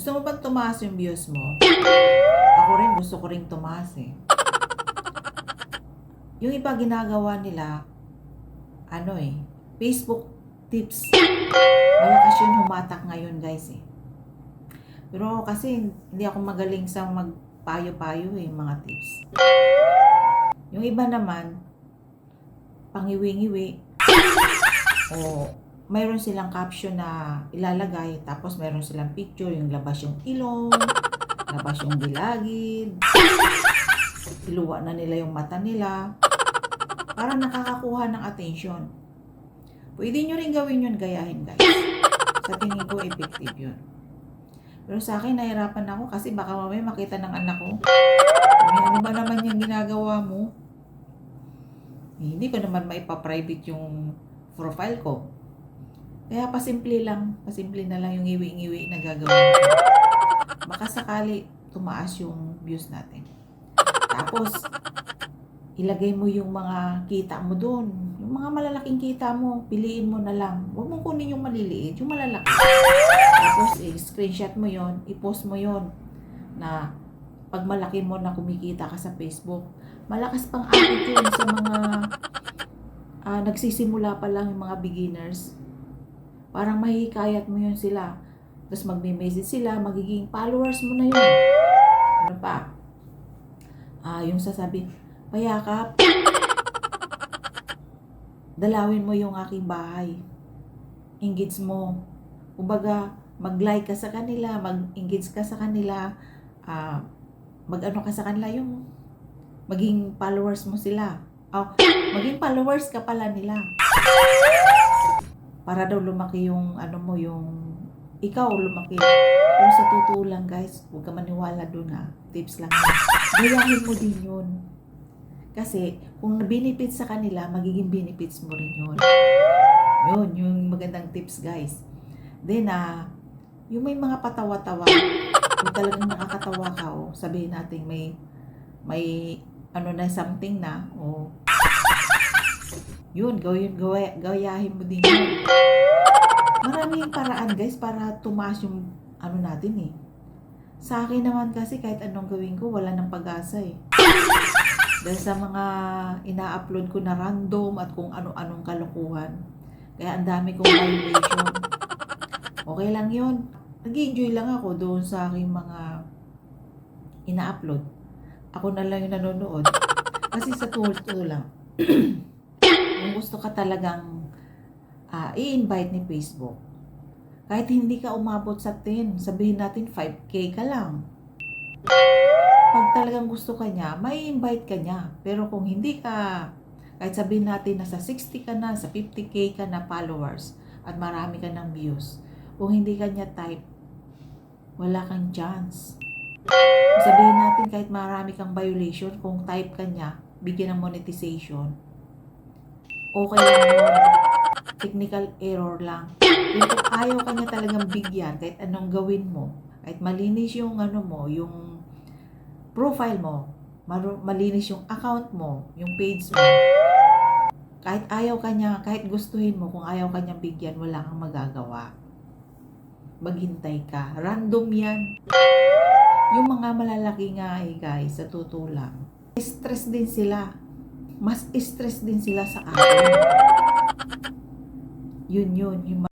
Gusto mo bang tumaas yung views mo? Ako rin, gusto ko rin tumaas eh. Yung iba ginagawa nila, Facebook tips. Malakas yun humatak ngayon guys eh. Pero kasi hindi ako magaling sa magpayo-payo eh, mga tips. Yung iba naman, pangiwi-ngiwi. O mayroon silang caption na ilalagay, tapos mayroon silang picture, yung labas yung ilong, labas yung gilagid, iluwa na nila yung mata nila, para nakakakuha ng attention. Pwede nyo rin gawin yun, gayahin guys. Sa tingin ko, effective yun. Pero sa akin, nahirapan ako kasi baka mamaya makita ng anak ko. Ano ba naman yung ginagawa mo? Hindi ko naman maipa-private yung profile ko. Kaya pasimple na lang yung iwi-iwi na gagawin ko. Baka sakali tumaas yung views natin. Tapos, ilagay mo yung mga kita mo doon. Yung mga malalaking kita mo, piliin mo na lang. Huwag mong kunin yung maliliit, yung malalaki. Tapos, screenshot mo yon, i-post mo yon na pag malaki mo na kumikita ka sa Facebook. Malakas pang akit yun sa mga nagsisimula pa lang yung mga beginners. Parang mahihikayat mo yun sila. Tapos magme-message sila, magiging followers mo na yun. Ano pa? Yung sasabi, payakap, dalawin mo yung aking bahay. Engage mo. Kumbaga, mag-like ka sa kanila, mag-engage ka sa kanila, mag-ano ka sa kanila, yung maging followers mo sila. Maging followers ka pala nila. Para daw lumaki yung yung ikaw lumaki. Pero sa totoo lang guys, huwag ka maniwala dun ha. Tips lang yun. Gayahin mo din yun. Kasi kung benefits sa kanila, magiging benefits mo rin yun. Yun, yung magandang tips guys. Then yung may mga patawa-tawa, kung talagang nakakatawa ka, sabihin natin may na something na, yun, gayahin mo din yun. Maraming paraan guys para tumaas yung natin eh. Sa akin naman kasi kahit anong gawin ko, wala nang pag-asa eh. Dahil sa mga ina-upload ko na random at kung ano-anong kalokohan. Kaya ang dami kong violation. Okay lang yun. Nag-enjoy lang ako doon sa aking mga ina-upload. Ako na lang yung nanonood. Kasi sa totoo lang, kung gusto ka talagang i-invite ni Facebook, kahit hindi ka umabot sa 10, sabihin natin 5K ka lang. Pag talagang gusto ka niya, may invite ka niya. Pero kung hindi ka, kahit sabihin natin nasa 60 ka na, sa 50K ka na followers, at marami ka ng views, kung hindi ka niya type, wala kang chance. Sabihin natin kahit marami kang violation, kung type ka niya, bigyan ng monetization, okay lang yun. Technical error lang. Pero kung ayaw ka niya talagang bigyan, kahit anong gawin mo, kahit malinis yung yung profile mo, malinis yung account mo, yung page mo, kahit ayaw ka niya, kahit gustuhin mo, kung ayaw ka niya bigyan, wala kang magagawa. Maghintay ka. Random yan. Yung mga malalaki nga guys, sa totoo lang, stress din sila. Mas stress din sila sa akin. Yun, yung